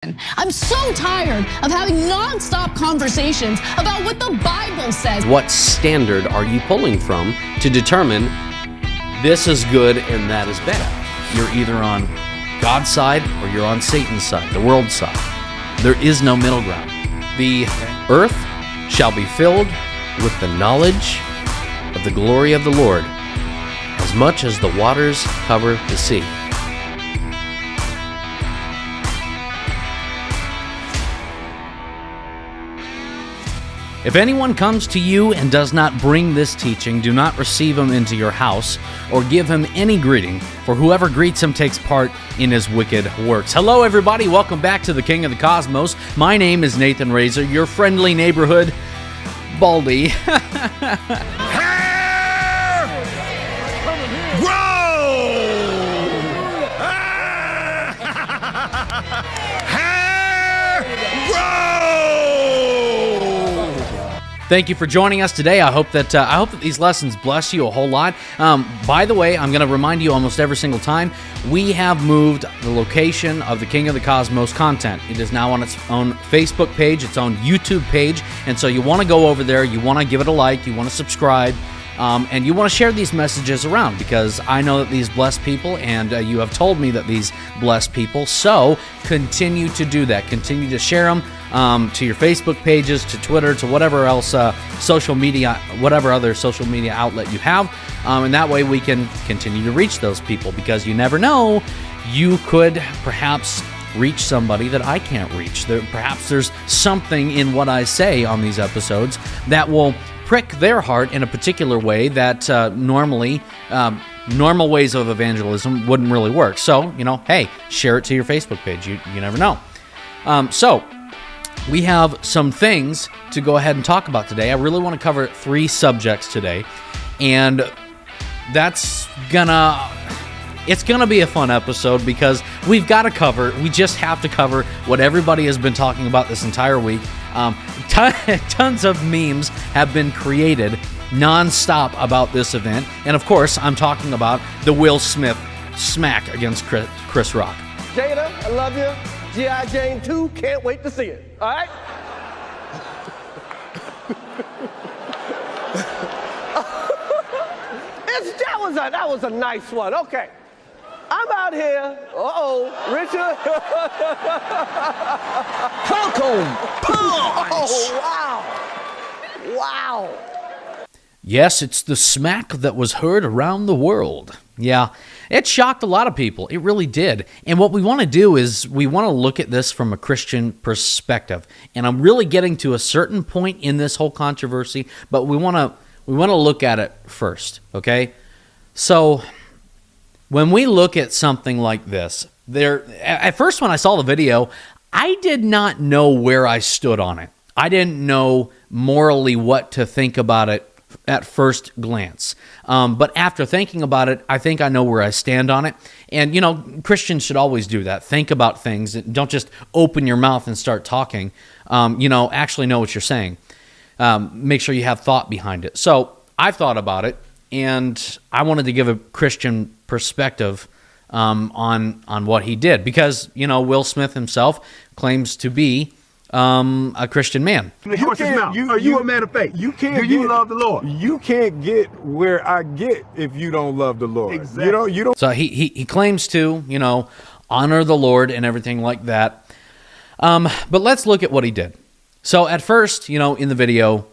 I'm so tired of having non-stop conversations about what the Bible says. What standard are you pulling from to determine this is good and that is bad? You're either on God's side or you're on Satan's side, the world's side. There is no middle ground. The earth shall be filled with the knowledge of the glory of the Lord, as much as the waters cover the sea. If anyone comes to you and does not bring this teaching, do not receive him into your house or give him any greeting, for whoever greets him takes part in his wicked works. Hello, everybody. Welcome back to the King of the Cosmos. My name is Nathan Razor, your friendly neighborhood Baldy. Thank you for joining us today. I hope that these lessons bless you a whole lot. By the way, I'm going to remind you almost every single time, we have moved the location of the King of the Cosmos content. It is now on its own Facebook page, its own YouTube page, and so you want to go over there, you want to give it a like, you want to subscribe, and you want to share these messages around, because I know that these bless people, and you have told me that these bless people, so continue to do that. Continue to share them to your Facebook pages, to Twitter, to whatever else social media, whatever other social media outlet you have, and that way we can continue to reach those people, because you never know, you could perhaps reach somebody that I can't reach. Perhaps there's something in what I say on these episodes that will prick their heart in a particular way that normally normal ways of evangelism wouldn't really work. So, hey, share it to your Facebook page. You never know. So we have some things to go ahead and talk about today. I really want to cover 3 subjects today, and it's gonna be a fun episode, because we just have to cover what everybody has been talking about this entire week. Tons of memes have been created non-stop about this event, and of course I'm talking about the Will Smith smack against Chris Rock. Jada, I love you. G.I. Jane 2, can't wait to see it. All right? That was a nice one. Okay. I'm out here. Richard. Oh, wow. Yes, it's the smack that was heard around the world. Yeah, it shocked a lot of people. It really did. And what we want to do is we want to look at this from a Christian perspective. And I'm really getting to a certain point in this whole controversy, but we want to look at it first, okay? So when we look at something like this, at first when I saw the video, I did not know where I stood on it. I didn't know morally what to think about it at first glance. But after thinking about it, I think I know where I stand on it. And, Christians should always do that. Think about things. Don't just open your mouth and start talking. Actually know what you're saying. Make sure you have thought behind it. So I've thought about it, and I wanted to give a Christian perspective on what he did, because Will Smith himself claims to be a Christian man. Are you a man of faith? You can't. Do you love the Lord? You can't get where I get if you don't love the Lord. Exactly. You don't. So he claims to honor the Lord and everything like that. But let's look at what he did. So at first, in the video,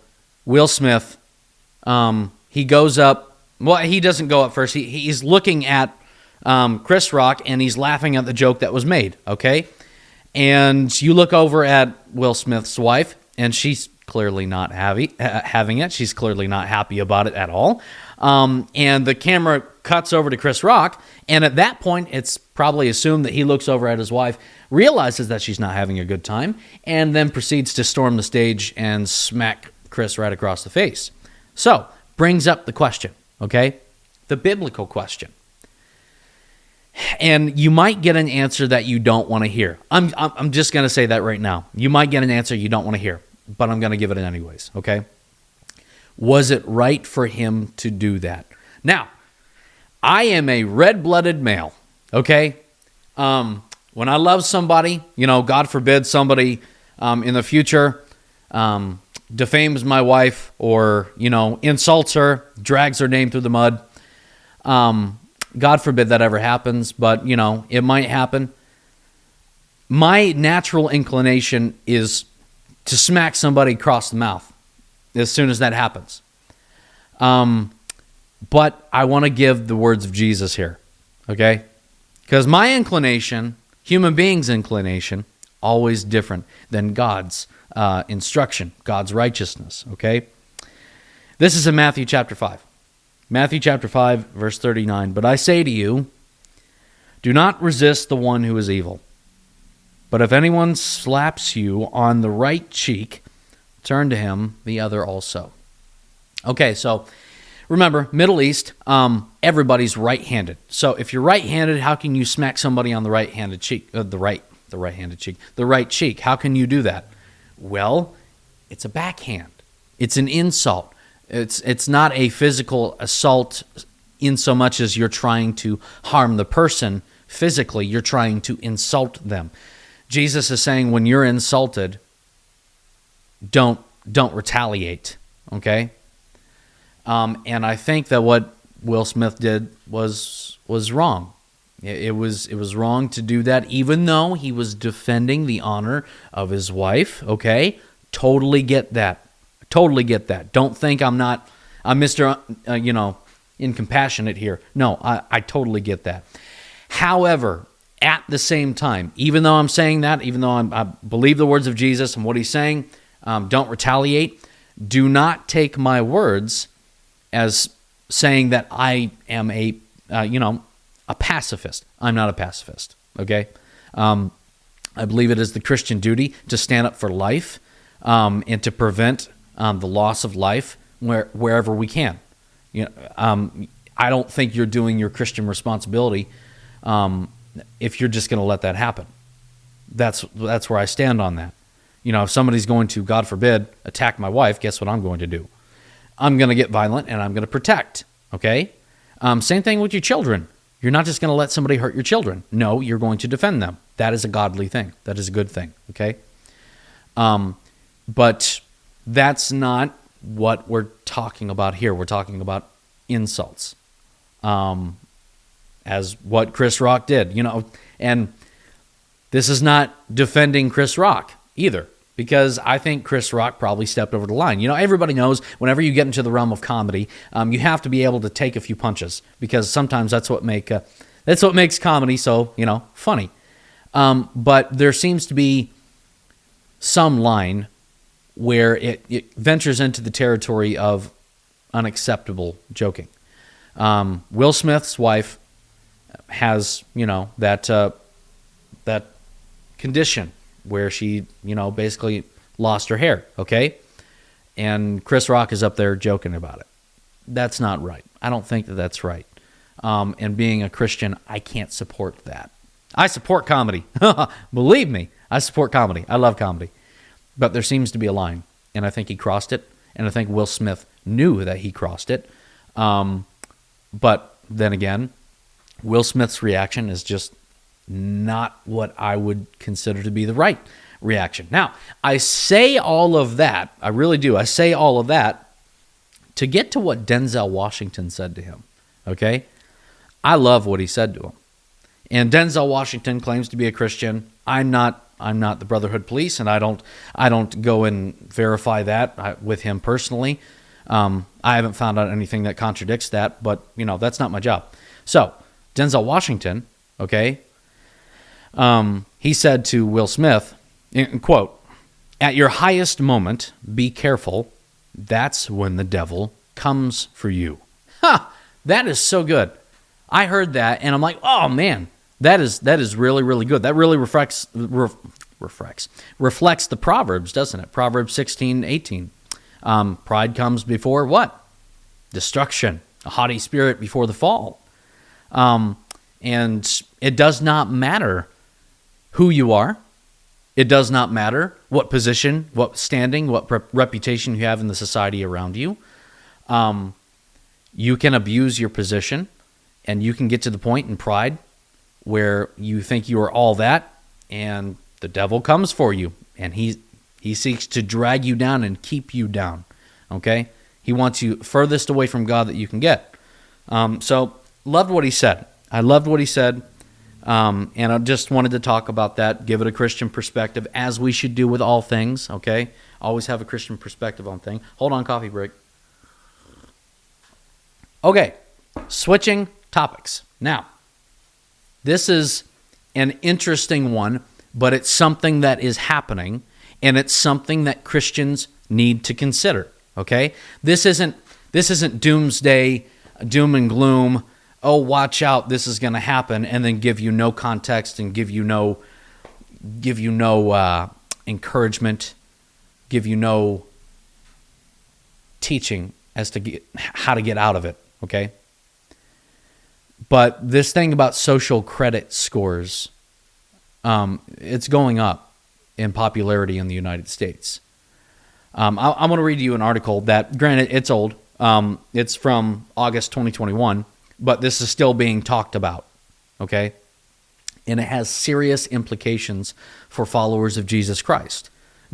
Will Smith, he goes up. Well, he doesn't go up first. He's looking at Chris Rock, and he's laughing at the joke that was made, okay? And you look over at Will Smith's wife, and she's clearly not having it. She's clearly not happy about it at all. And the camera cuts over to Chris Rock, and at that point, it's probably assumed that he looks over at his wife, realizes that she's not having a good time, and then proceeds to storm the stage and smack Chris right across the face. So, brings up the question, okay? The biblical question. And you might get an answer that you don't want to hear. I'm just going to say that right now. You might get an answer you don't want to hear, but I'm going to give it anyways, okay? Was it right for him to do that? Now, I am a red-blooded male, okay? When I love somebody, God forbid somebody in the future defames my wife or, insults her, drags her name through the mud. God forbid that ever happens, but, it might happen. My natural inclination is to smack somebody across the mouth as soon as that happens. But I want to give the words of Jesus here, okay? Because my inclination, human beings' inclination, always different than God's instruction, God's righteousness, okay? This is in Matthew chapter 5. Matthew chapter 5, verse 39. But I say to you, do not resist the one who is evil. But if anyone slaps you on the right cheek, turn to him the other also. Okay, so remember, Middle East, everybody's right-handed. So if you're right-handed, how can you smack somebody on the right-handed cheek? The right cheek. How can you do that? Well, it's a backhand. It's an insult. It's not a physical assault in so much as you're trying to harm the person physically. You're trying to insult them. Jesus is saying when you're insulted, don't retaliate, okay? And I think that what Will Smith did was wrong. It was wrong to do that, even though he was defending the honor of his wife, okay? Totally get that. Totally get that. Don't think I'm Mr. Incompassionate here. No, I totally get that. However, at the same time, even though I'm saying that, even though I believe the words of Jesus and what he's saying, don't retaliate, do not take my words as saying that I am a pacifist. I'm not a pacifist, okay? I believe it is the Christian duty to stand up for life and to prevent the loss of life wherever we can. I don't think you're doing your Christian responsibility if you're just going to let that happen. That's where I stand on that. If somebody's going to, God forbid, attack my wife, guess what I'm going to do? I'm going to get violent and I'm going to protect, okay? Same thing with your children. You're not just going to let somebody hurt your children. No, you're going to defend them. That is a godly thing. That is a good thing, okay? But that's not what we're talking about here. We're talking about insults, as what Chris Rock did, and this is not defending Chris Rock either, because I think Chris Rock probably stepped over the line. Everybody knows whenever you get into the realm of comedy, you have to be able to take a few punches, because sometimes that's what makes comedy so, funny. But there seems to be some line where it ventures into the territory of unacceptable joking. Will Smith's wife has, that condition where she, basically lost her hair, okay? And Chris Rock is up there joking about it. That's not right. I don't think that that's right. And being a Christian, I can't support that. I support comedy. Believe me, I support comedy. I love comedy. But there seems to be a line, and I think he crossed it, and I think Will Smith knew that he crossed it. But then again, Will Smith's reaction is just not what I would consider to be the right reaction. Now, I say all of that, I really do. I say all of that to get to what Denzel Washington said to him, okay? I love what he said to him. And Denzel Washington claims to be a Christian. I'm not the Brotherhood Police, and I don't go and verify that with him personally. I haven't found out anything that contradicts that, but that's not my job. So Denzel Washington, okay, he said to Will Smith, quote, "At your highest moment, be careful. That's when the devil comes for you." That is so good. I heard that, and I'm like, oh man, that is really, really good. That really reflects the Proverbs, doesn't it? Proverbs 16:18. Pride comes before what? Destruction. A haughty spirit before the fall. And it does not matter who you are. It does not matter what position, what standing, what reputation you have in the society around you. You can abuse your position, and you can get to the point in pride where you think you are all that, and the devil comes for you, and he seeks to drag you down and keep you down, okay? He wants you furthest away from God that you can get. So, loved what he said. I loved what he said, and I just wanted to talk about that, give it a Christian perspective, as we should do with all things, okay? Always have a Christian perspective on things. Hold on, coffee break. Okay, switching topics. Now, this is an interesting one, but it's something that is happening, and it's something that Christians need to consider, okay? This isn't doomsday, doom and gloom, oh, watch out, this is going to happen, and then give you no context and give you no encouragement, give you no teaching as to how to get out of it, okay? But this thing about social credit scores, it's going up in popularity in the United States. I'm going to read you an article that, granted, it's old. It's from August 2021, but this is still being talked about, okay? And it has serious implications for followers of Jesus Christ.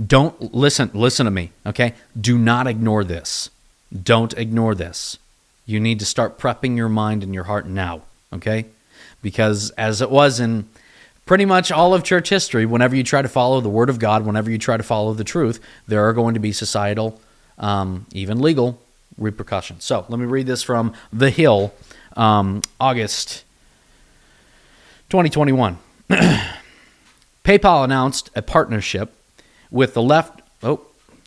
Don't listen to me, okay? Do not ignore this. Don't ignore this. You need to start prepping your mind and your heart now, okay? Because as it was in pretty much all of church history, whenever you try to follow the Word of God, whenever you try to follow the truth, there are going to be societal, even legal repercussions. So let me read this from The Hill, August 2021. PayPal announced a partnership with the left. Oh,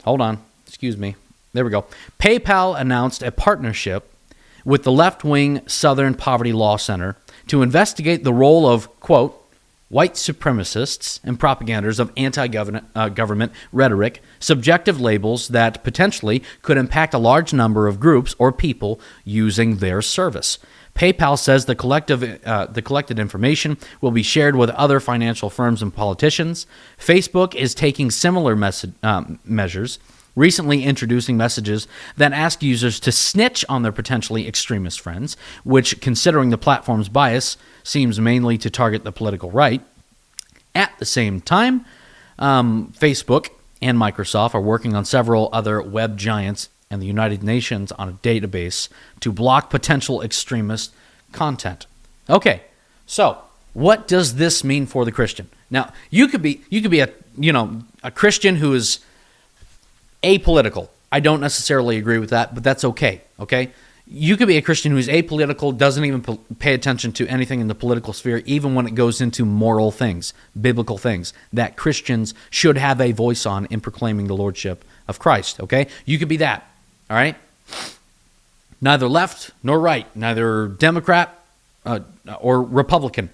hold on. Excuse me. There we go. PayPal announced a partnership with the left-wing Southern Poverty Law Center to investigate the role of, quote, white supremacists and propaganders of anti-government rhetoric, subjective labels that potentially could impact a large number of groups or people using their service. PayPal says the collected information will be shared with other financial firms and politicians. Facebook is taking similar measures, recently introducing messages that ask users to snitch on their potentially extremist friends, which, considering the platform's bias, seems mainly to target the political right. At the same time, Facebook and Microsoft are working on several other web giants and the United Nations on a database to block potential extremist content. Okay, so what does this mean for the Christian? Now, you could be a Christian who is apolitical. I don't necessarily agree with that, but that's okay, okay? You could be a Christian who's apolitical, doesn't even pay attention to anything in the political sphere, even when it goes into moral things, biblical things, that Christians should have a voice on in proclaiming the lordship of Christ, okay? You could be that, all right? Neither left nor right, neither Democrat or Republican,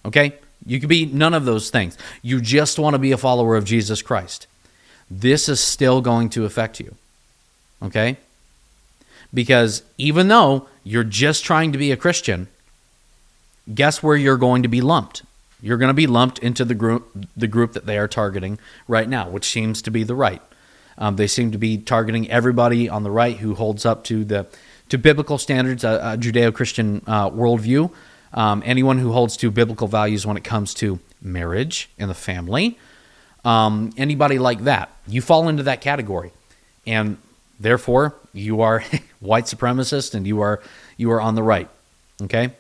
okay? You could be none of those things. You just want to be a follower of Jesus Christ. This is still going to affect you, okay? Because even though you're just trying to be a Christian, guess where you're going to be lumped? You're going to be lumped into the group that they are targeting right now, which seems to be the right. They seem to be targeting everybody on the right who holds up to biblical standards, a Judeo-Christian worldview. Anyone who holds to biblical values when it comes to marriage and the family. Anybody like that, you fall into that category, and therefore you are white supremacist and you are on the right. Okay,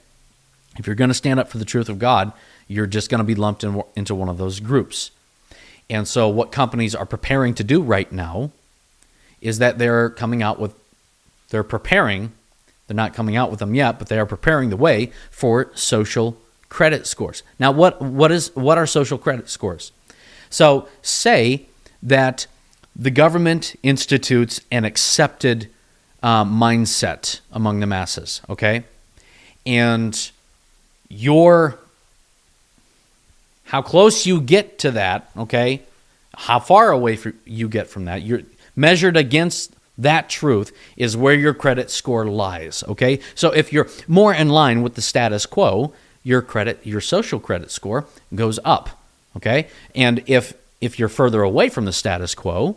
if you're going to stand up for the truth of God, you're just going to be lumped into one of those groups. And so, what companies are preparing to do right now is that they're preparing. They're not coming out with them yet, but they are preparing the way for social credit scores. Now, what are social credit scores? So say that the government institutes an accepted mindset among the masses, okay? And how close you get to that, okay? How far away you get from that, you're measured against that truth is where your credit score lies, okay? So if you're more in line with the status quo, your social credit score goes up. Okay, and if you're further away from the status quo,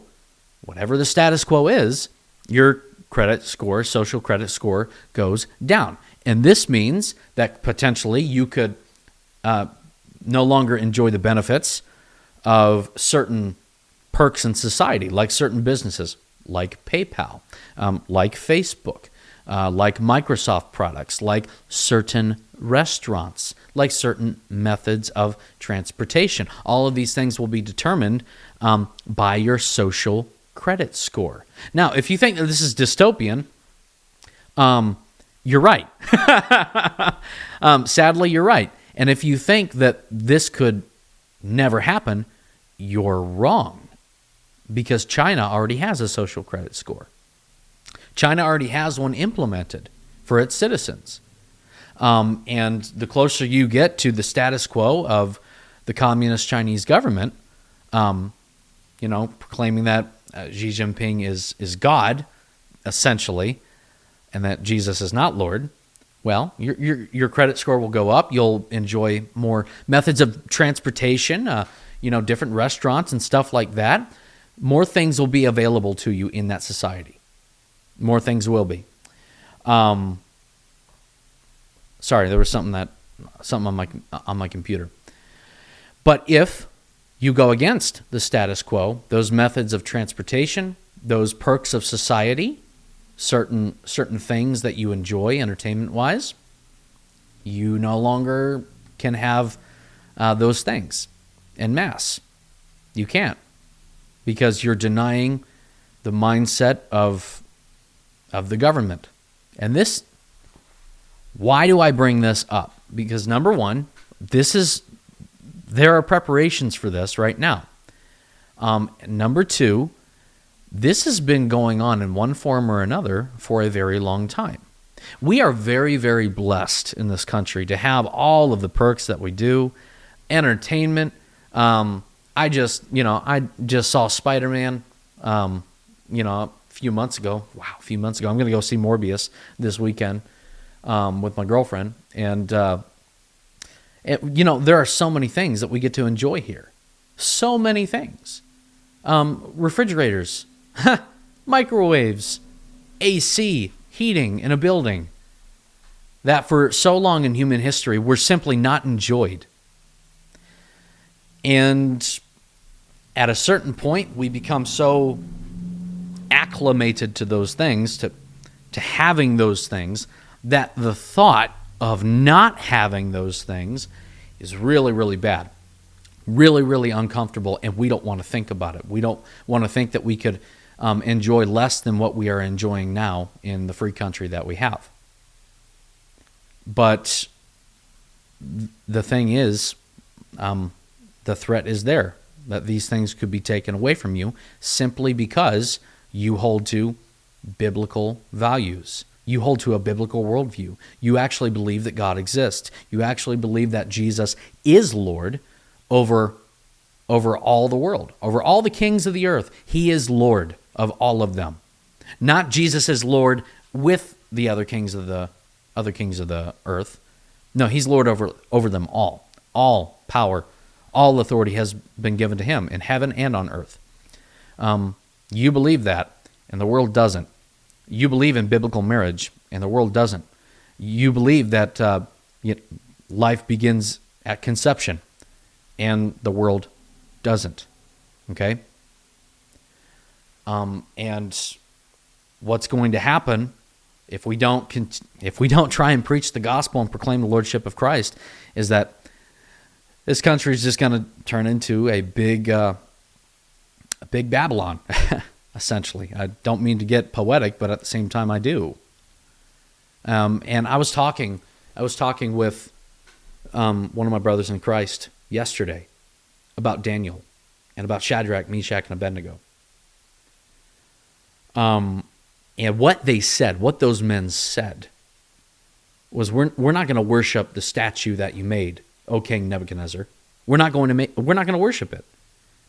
whatever the status quo is, your social credit score goes down. And this means that potentially you could no longer enjoy the benefits of certain perks in society, like certain businesses, like PayPal, like Facebook, like Microsoft products, like certain restaurants, like certain methods of transportation. All of these things will be determined by your social credit score. Now, if you think that this is dystopian, you're right. Sadly, you're right. And if you think that this could never happen, you're wrong, because China already has a social credit score. China already has one implemented for its citizens. And the closer you get to the status quo of the communist Chinese government, proclaiming that Xi Jinping is God, essentially, and that Jesus is not Lord, well, your credit score will go up. You'll enjoy more methods of transportation, different restaurants and stuff like that. More things will be available to you in that society. More things will be. Sorry, there was something on my computer. But if you go against the status quo, those methods of transportation, those perks of society, certain things that you enjoy entertainment-wise, you no longer can have those things en masse. You can't, because you're denying the mindset of the government. And this, why do I bring this up? Because number one, there are preparations for this right now. Number two, this has been going on in one form or another for a very long time. We are very, very blessed in this country to have all of the perks that we do. Entertainment. I just saw Spider-Man, a few months ago. Wow, a few months ago. I'm going to go see Morbius this weekend with my girlfriend. And, there are so many things that we get to enjoy here. So many things. Refrigerators, microwaves, AC, heating in a building that for so long in human history were simply not enjoyed. And at a certain point, we become so acclimated to those things, to having those things, that the thought of not having those things is really, really bad. Really, really uncomfortable, and we don't want to think about it. We don't want to think that we could enjoy less than what we are enjoying now in the free country that we have. But the thing is, the threat is there, that these things could be taken away from you simply because you hold to biblical values. You hold to a biblical worldview. You actually believe that God exists. You actually believe that Jesus is Lord over all the world, over all the kings of the earth. He is Lord of all of them. Not Jesus is Lord with the other kings of the earth. No, he's Lord over them all. All power, all authority has been given to him in heaven and on earth. You believe that, and the world doesn't. You believe in biblical marriage, and the world doesn't. You believe that life begins at conception, and the world doesn't. Okay? And what's going to happen if we don't try and preach the gospel and proclaim the lordship of Christ is that this country is just going to turn into a big Babylon, essentially. I don't mean to get poetic, but at the same time I do. And I was talking with one of my brothers in Christ yesterday about Daniel and about Shadrach, Meshach, and Abednego. And what they said, what those men said, was we're not going to worship the statue that you made, O King Nebuchadnezzar. We're not going to worship it,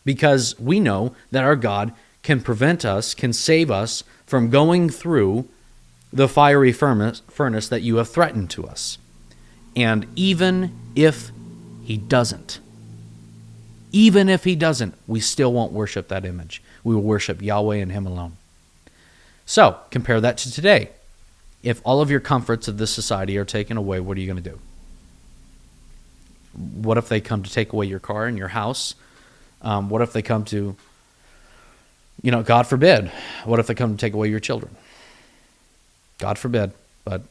because we know that our God can prevent us, can save us from going through the fiery furnace that you have threatened to us. And even if he doesn't, we still won't worship that image. We will worship Yahweh and him alone. So, compare that to today. If all of your comforts of this society are taken away, what are you going to do? What if they come to take away your car and your house? What if they come to, God forbid, what if they come to take away your children? God forbid, but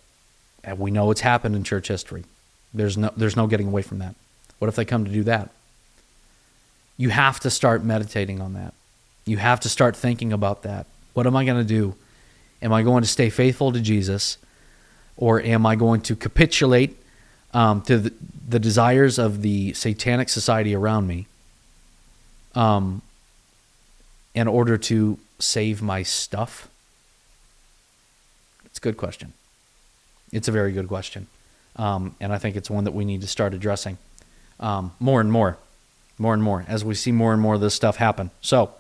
we know it's happened in church history. There's no getting away from that. What if they come to do that? You have to start meditating on that. You have to start thinking about that. What am I going to do? Am I going to stay faithful to Jesus, or am I going to capitulate to the desires of the satanic society around me in order to save my stuff? It's a good question. It's a very good question. And I think it's one that we need to start addressing more and more as we see more and more of this stuff happen. So,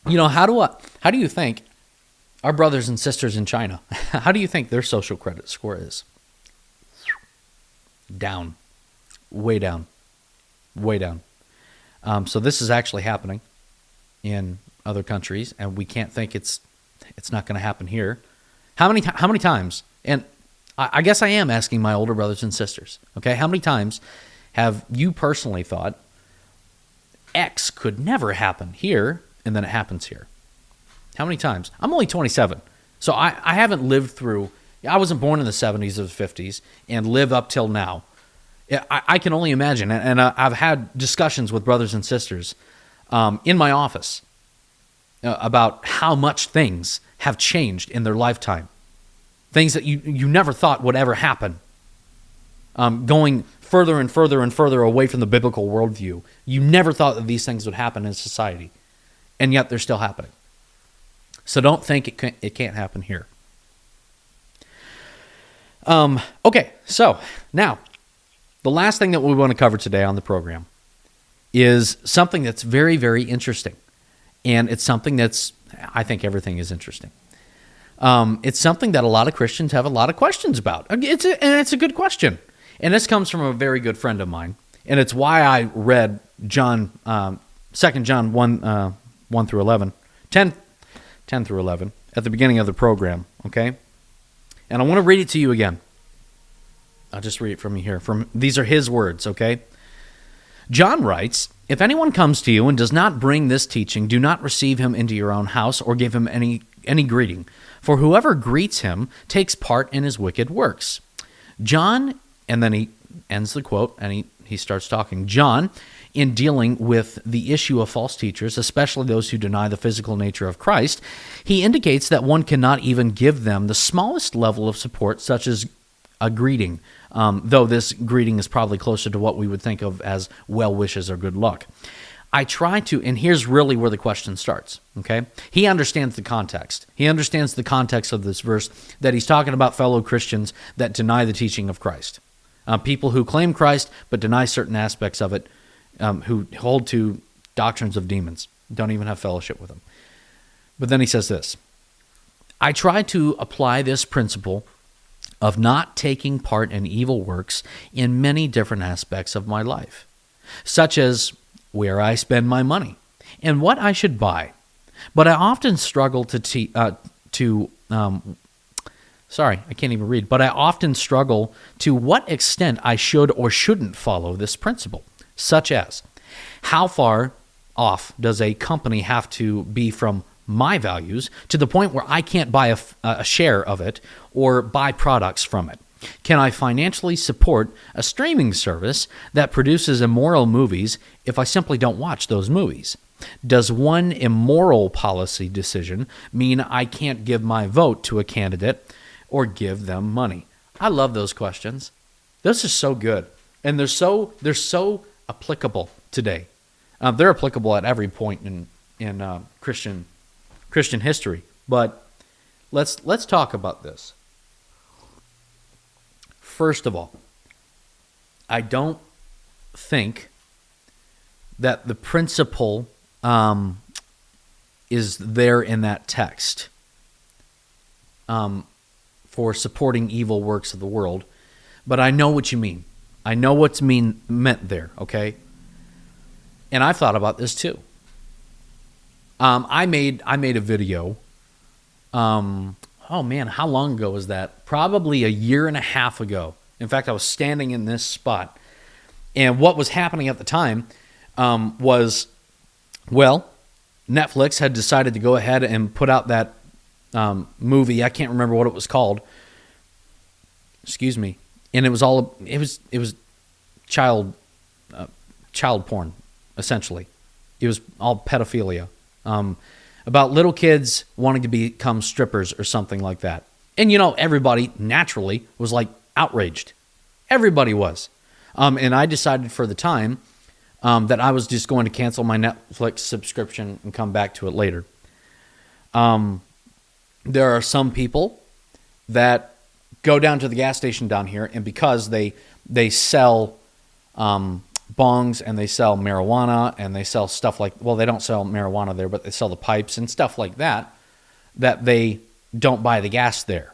how do you think our brothers and sisters in China, how do you think their social credit score is? Down. Way down. Way down. So this is actually happening in other countries, and we can't think it's not going to happen here. How many times? And I guess I am asking my older brothers and sisters, okay? How many times have you personally thought X could never happen here, and then it happens here? How many times? I'm only 27, so I haven't lived through, I wasn't born in the 70s or the 50s and live up till now. I can only imagine, and I've had discussions with brothers and sisters in my office about how much things have changed in their lifetime. Things that you never thought would ever happen. Going further and further and further away from the biblical worldview. You never thought that these things would happen in society, and yet they're still happening. So don't think it can't happen here. Okay, so now, the last thing that we want to cover today on the program is something that's very, very interesting. And it's something that's, I think everything is interesting. It's something that a lot of Christians have a lot of questions about. It's a good question. And this comes from a very good friend of mine. And it's why I read 2 John 1 through 11, 10 through 11 at the beginning of the program, okay? And I want to read it to you again. I'll just read it from you here. These are his words, okay? John writes, "If anyone comes to you and does not bring this teaching, do not receive him into your own house or give him any greeting. For whoever greets him takes part in his wicked works." John, and then he ends the quote, and he starts talking. John, in dealing with the issue of false teachers, especially those who deny the physical nature of Christ, he indicates that one cannot even give them the smallest level of support, such as a greeting, though this greeting is probably closer to what we would think of as well wishes or good luck. I try to, and here's really where the question starts, okay? He understands the context. He understands the context of this verse, that he's talking about fellow Christians that deny the teaching of Christ. People who claim Christ but deny certain aspects of it, who hold to doctrines of demons, don't even have fellowship with them. But then he says this, "I try to apply this principle of not taking part in evil works in many different aspects of my life, such as where I spend my money and what I should buy. But I often struggle But I often struggle to what extent I should or shouldn't follow this principle, such as how far off does a company have to be from my values to the point where I can't buy a share of it or buy products from it? Can I financially support a streaming service that produces immoral movies if I simply don't watch those movies? Does one immoral policy decision mean I can't give my vote to a candidate or give them money?" I love those questions. Those are so good, and they're so applicable today. They're applicable at every point in Christian history. But let's talk about this. First of all, I don't think that the principle is there in that text for supporting evil works of the world, but I know what you mean. I know what's meant there, okay? And I've thought about this too. I made a video. Oh man, how long ago was that? Probably a year and a half ago. In fact, I was standing in this spot. And what was happening at the time was, well, Netflix had decided to go ahead and put out that movie. I can't remember what it was called. Excuse me. And it was child porn, essentially. It was all pedophilia. About little kids wanting to become strippers or something like that. And, everybody naturally was like outraged. Everybody was. And I decided for the time that I was just going to cancel my Netflix subscription and come back to it later. There are some people that go down to the gas station down here, and because they sell bongs and they sell marijuana and they sell stuff like, well, they don't sell marijuana there, but they sell the pipes and stuff like that, that they don't buy the gas there.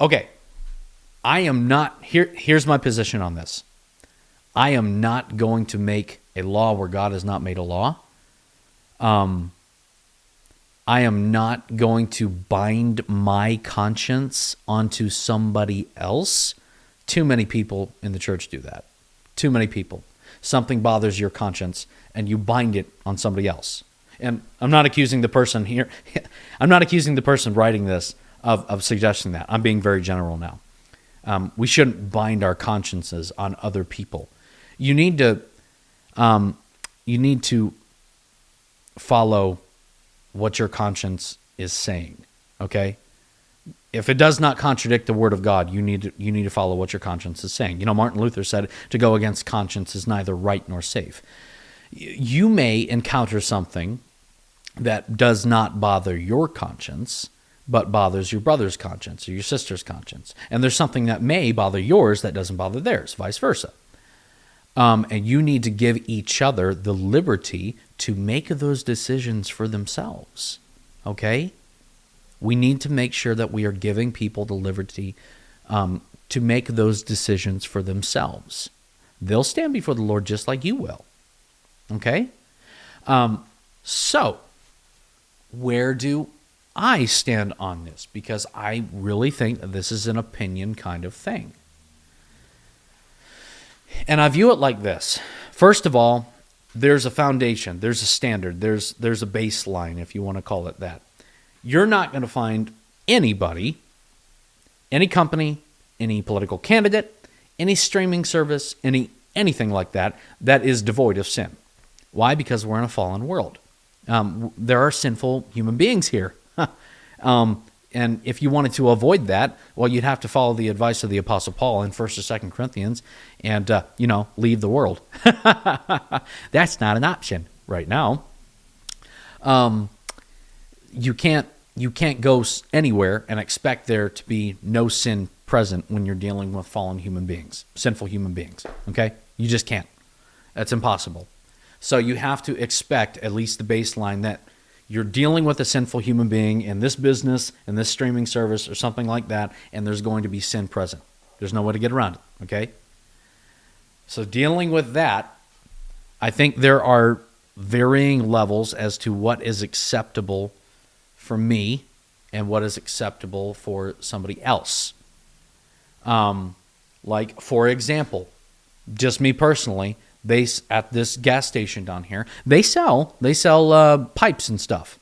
Okay, I am not, here's my position on this. I am not going to make a law where God has not made a law. I am not going to bind my conscience onto somebody else. Too many people in the church do that. Too many people. Something bothers your conscience and you bind it on somebody else. And I'm not accusing the person here. I'm not accusing the person writing this of suggesting that. I'm being very general now. We shouldn't bind our consciences on other people. You need to follow what your conscience is saying. Okay? If it does not contradict the word of God, you need to follow what your conscience is saying. Martin Luther said to go against conscience is neither right nor safe. You may encounter something that does not bother your conscience, but bothers your brother's conscience or your sister's conscience. And there's something that may bother yours that doesn't bother theirs, vice versa. And you need to give each other the liberty to make those decisions for themselves. Okay? We need to make sure that we are giving people the liberty to make those decisions for themselves. They'll stand before the Lord just like you will. Okay? So, where do I stand on this? Because I really think that this is an opinion kind of thing. And I view it like this. First of all, there's a foundation, there's a standard, there's a baseline, if you want to call it that. You're not going to find anybody, any company, any political candidate, any streaming service, anything like that is devoid of sin. Why? Because we're in a fallen world. There are sinful human beings here. And if you wanted to avoid that, well, you'd have to follow the advice of the Apostle Paul in 1st or 2nd Corinthians and, leave the world. That's not an option right now. You can't go anywhere and expect there to be no sin present when you're dealing with fallen human beings, sinful human beings, okay? You just can't. That's impossible. So you have to expect at least the baseline that you're dealing with a sinful human being in this business, in this streaming service, or something like that, and there's going to be sin present. There's no way to get around it, okay? So dealing with that, I think there are varying levels as to what is acceptable for me and what is acceptable for somebody else. Like, for example, just me personally, at this gas station down here, they sell pipes and stuff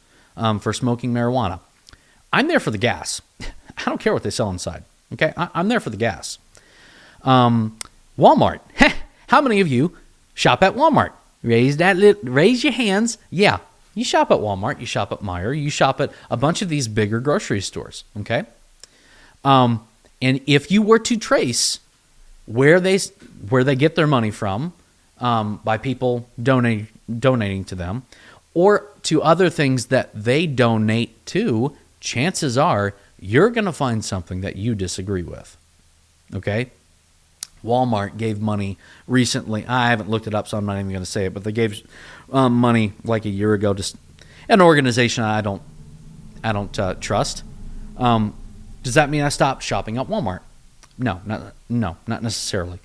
for smoking marijuana. I'm there for the gas. I don't care what they sell inside. Okay, I'm there for the gas. Walmart. How many of you shop at Walmart? Raise your hands. Yeah, you shop at Walmart. You shop at Meijer. You shop at a bunch of these bigger grocery stores. Okay, and if you were to trace where they get their money from, by people donating to them, or to other things that they donate to, chances are you're going to find something that you disagree with. Okay? Walmart gave money recently. I haven't looked it up, so I'm not even going to say it, but they gave money like a year ago to an organization I don't trust. Does that mean I stopped shopping at Walmart? No, not necessarily.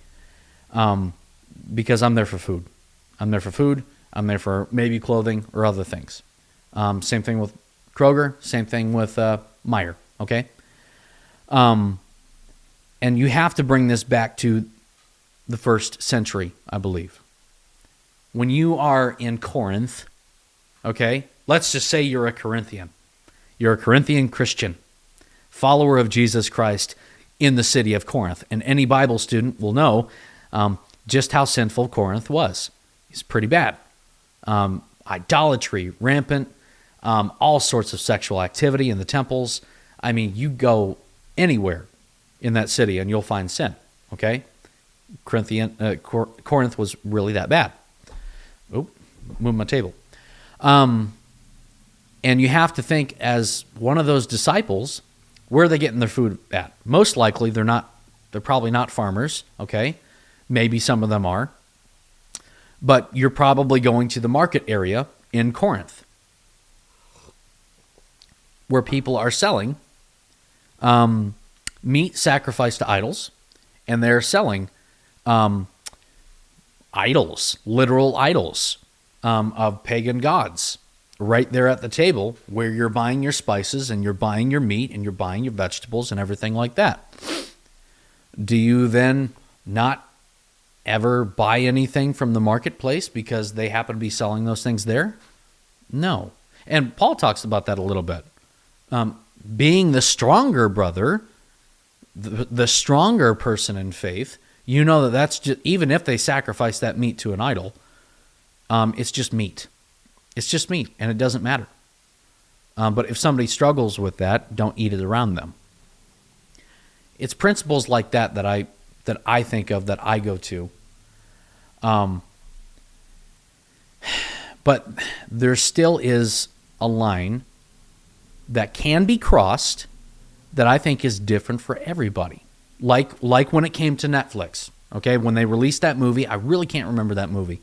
Because I'm there for food. I'm there for maybe clothing or other things. Same thing with Kroger. Same thing with Meijer. Okay? And you have to bring this back to the first century, I believe. When you are in Corinth, okay, let's just say you're a Corinthian. You're a Corinthian Christian, follower of Jesus Christ in the city of Corinth. And any Bible student will know just how sinful Corinth was. It's pretty bad. Idolatry, rampant, all sorts of sexual activity in the temples. I mean, you go anywhere in that city and you'll find sin, okay? Corinth was really that bad. Oh, move my table. And you have to think, as one of those disciples, where are they getting their food at? Most likely they're probably not farmers, okay? Maybe some of them are. But you're probably going to the market area in Corinth where people are selling meat sacrificed to idols, and they're selling idols, literal idols of pagan gods, right there at the table where you're buying your spices and you're buying your meat and you're buying your vegetables and everything like that. Do you then not ever buy anything from the marketplace because they happen to be selling those things there? No. And Paul talks about that a little bit. Being the stronger brother, the stronger person in faith, you know that that's just, even if they sacrifice that meat to an idol, it's just meat. It's just meat, and it doesn't matter. But if somebody struggles with that, don't eat it around them. It's principles like that that I think of, that I go to. But there still is a line that can be crossed that I think is different for everybody. Like when it came to Netflix, okay? When they released that movie, I really can't remember that movie,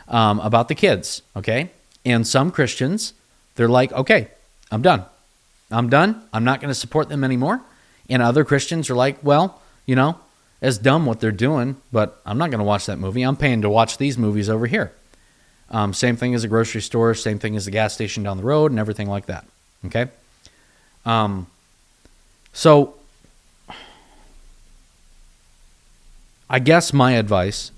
about the kids, okay? And some Christians, they're like, okay, I'm done. I'm not going to support them anymore. And other Christians are like, well, you know, it's dumb what they're doing, but I'm not going to watch that movie. I'm paying to watch these movies over here. Same thing as a grocery store, same thing as the gas station down the road, and everything like that, okay? So I guess my advice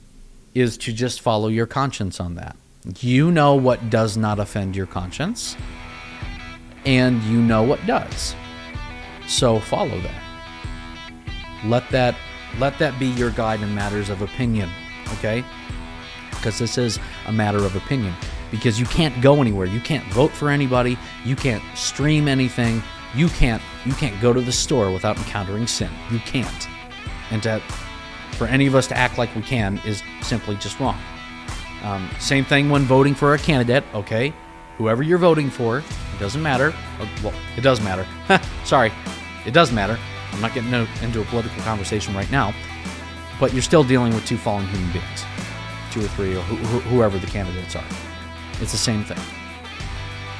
is to just follow your conscience on that. You know what does not offend your conscience, and you know what does. So follow that. Let that be your guide in matters of opinion, okay? Because this is a matter of opinion. Because you can't go anywhere. You can't vote for anybody. You can't stream anything. You can't go to the store without encountering sin. You can't. And for any of us to act like we can is simply just wrong. Same thing when voting for a candidate, okay? Whoever you're voting for, it doesn't matter. Well, it does matter. Sorry, it does matter. I'm not getting into a political conversation right now, but you're still dealing with two fallen human beings, two or three, or whoever the candidates are. It's the same thing.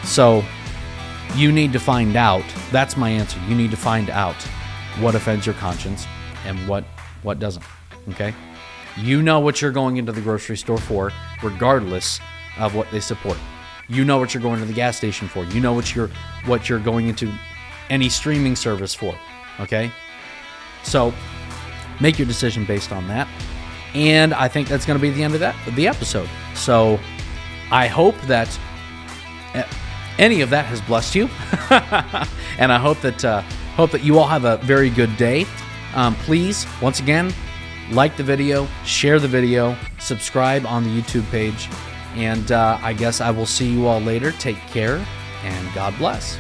So you need to find out. That's my answer. You need to find out what offends your conscience and what doesn't, okay? You know what you're going into the grocery store for, regardless of what they support. You know what you're going to the gas station for. You know what you're going into any streaming service for. Okay? So make your decision based on that. And I think that's going to be the end of the episode. So I hope that any of that has blessed you. And I hope that you all have a very good day. Please, once again, like the video, share the video, subscribe on the YouTube page, and I guess I will see you all later. Take care, and God bless.